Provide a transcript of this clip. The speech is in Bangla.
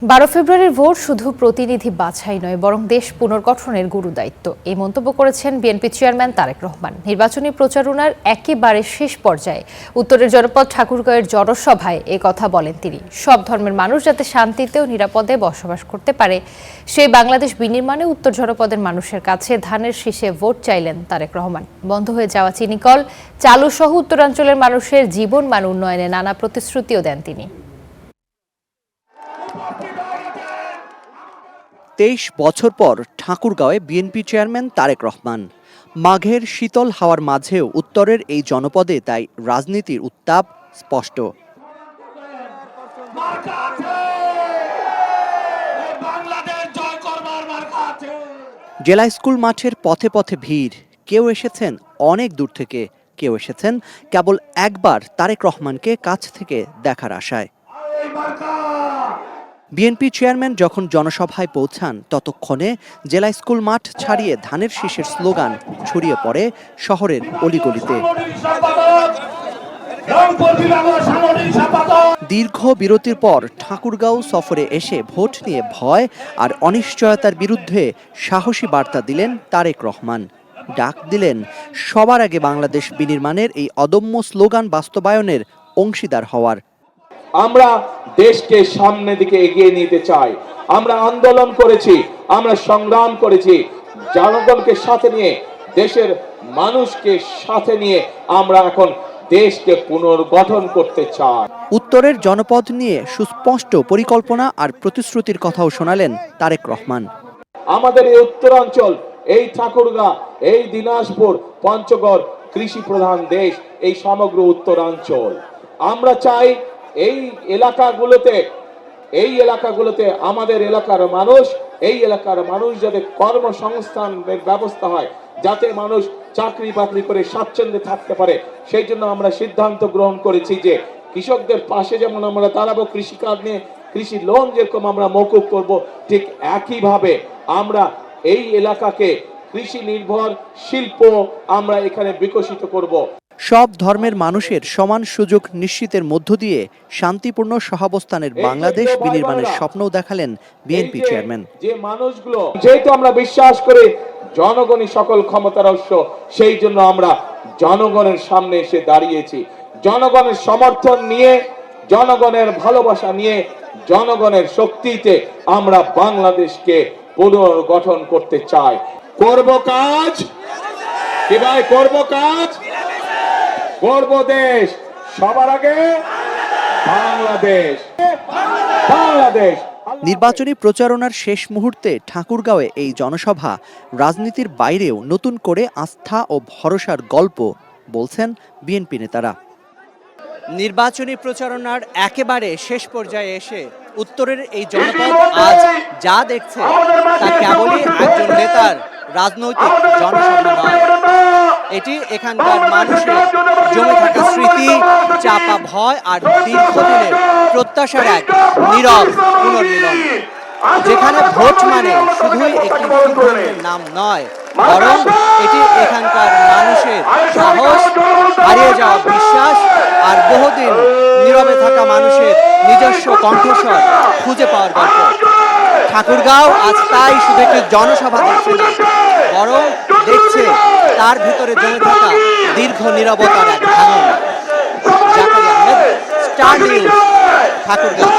12 ফেব্রুয়ারির ভোট শুধু প্রতিনিধি বাছাই নয়, বরং দেশ পুনর্গঠনের গুরুদায়িত্ব। এই মন্তব্য করেছেন বিএনপি চেয়ারম্যান তারেক রহমান। নির্বাচনী প্রচারণার একেবারে শেষ পর্যায়ে উত্তরের জনপদ ঠাকুরগাঁওয়ের জনসভায় এ কথা বলেন তিনি। সব ধর্মের মানুষ যাতে শান্তিতে ও নিরাপদে বসবাস করতে পারে, সেই বাংলাদেশ বিনির্মাণে উত্তর জনপদের মানুষের কাছে ধানের শীষে ভোট চাইলেন তারেক রহমান। বন্ধ হয়ে যাওয়া চিনিকল চালু সহ উত্তরাঞ্চলের মানুষের জীবনমান উন্নয়নে নানা প্রতিশ্রুতিও দেন তিনি। 23 বছর পর ঠাকুরগাঁওয়ে বিএনপি চেয়ারম্যান তারেক রহমান। মাঘের শীতল হাওয়ার মাঝেও উত্তরের এই জনপদে তাই রাজনীতির উত্তাপ স্পষ্ট। জেলা স্কুল মাঠের পথে পথে ভিড়। কেউ এসেছেন অনেক দূর থেকে, কেউ এসেছেন কেবল একবার তারেক রহমানকে কাছ থেকে দেখার আশায়। বিএনপি চেয়ারম্যান যখন জনসভায় পৌঁছান, ততক্ষণে জেলা স্কুল মাঠ ছাড়িয়ে ধানের শীষের স্লোগান ছড়িয়ে পড়ে শহরের অলিগলিতে। দীর্ঘ বিরতির পর ঠাকুরগাঁও সফরে এসে ভোট নিয়ে ভয় আর অনিশ্চয়তার বিরুদ্ধে সাহসী বার্তা দিলেন তারেক রহমান। ডাক দিলেন সবার আগে বাংলাদেশ বিনির্মাণের এই অদম্য স্লোগান বাস্তবায়নের অংশীদার হওয়ার। আমরা দেশকে সামনের দিকে এগিয়ে নিতে চাই। আমরা আন্দোলন করেছি, আমরা সংগ্রাম করেছি, জনগণকে সাথে নিয়ে, দেশের মানুষকে সাথে নিয়ে আমরা এখন দেশকে পুনর্গঠন করতে চাই। উত্তরের জনপদ নিয়ে সুস্পষ্ট পরিকল্পনা আর প্রতিশ্রুতির কথাও শোনালেন তারেক রহমান। আমাদের এই উত্তরাঞ্চল, এই ঠাকুরগাঁও, এই দিনাজপুর, পঞ্চগড় কৃষি প্রধান দেশ, এই সমগ্র উত্তরাঞ্চল আমরা চাই এই এলাকাগুলোতে আমাদের এলাকার মানুষ যাতে কর্মসংস্থানের ব্যবস্থা হয়, যাতে মানুষ চাকরি বাকরি করে স্বাচ্ছন্দ্যে থাকতে পারে। সেই জন্য আমরা সিদ্ধান্ত গ্রহণ করেছি যে কৃষকদের পাশে যেমন আমরা দাঁড়াবো, কৃষিকাজ নিয়ে কৃষি লোন যেরকম আমরা মকুব করব, ঠিক একইভাবে আমরা এই এলাকাকে কৃষি নির্ভর শিল্প আমরা এখানে বিকশিত করব। সব ধর্মের মানুষের সমান সুযোগ নিশ্চিতের মধ্য দিয়ে শান্তিপূর্ণ সহাবস্থানের বাংলাদেশ বিনির্মাণের স্বপ্নও দেখালেন বিএনপি চেয়ারম্যান। যে মানুষগুলো, যেহেতু আমরা বিশ্বাস করি জনগণই সকল ক্ষমতার উৎস, সেই জন্য আমরা জনগণের সামনে এসে দাঁড়িয়েছি। জনগণের সমর্থন নিয়ে, জনগণের ভালোবাসা নিয়ে, জনগণের শক্তিতে আমরা বাংলাদেশকে পুনর্গঠন করতে চাই। করব কাজ, কি ভাই, করব কাজ, করব দেশ, সবার আগে বাংলাদেশ। বাংলাদেশ। নির্বাচনী প্রচারণার শেষ মুহূর্তে ঠাকুরগাঁওয়ে এই জনসভা রাজনীতির বাইরেও নতুন করে আস্থা ও ভরসার গল্প বলছেন বিএনপি নেতারা। নির্বাচনী প্রচারণার একেবারে শেষ পর্যায়ে এসে উত্তরের এই জনপদ আজ যা দেখছে তা কেবলই একজন নেতার রাজনৈতিক জনসভা নয়, এটি এখানকার মানুষের জমে থাকা স্মৃতি, চাপা ভয় আর দীর্ঘদিনের প্রত্যাশার এক নীরব পুনর্মিলন। যেখানে ভোট মানে শুধুই একটি সিদ্ধান্তের নাম নয়, বরং এটি এখানকার মানুষের সাহস, হারিয়ে যাওয়া বিশ্বাস আর বহুদিন নীরবে থাকা মানুষের নিজস্ব কণ্ঠস্বর খুঁজে পাওয়ার গল্প। ঠাকুরগাঁও আজ তাই শুধু একটি জনসভা দেখছে না, বরং দেখছে তার ভিতরে জমে থাকা দীর্ঘ নীরবতার এক ভাঙন। Zakaria Ahmed, star news, Thakurgaon.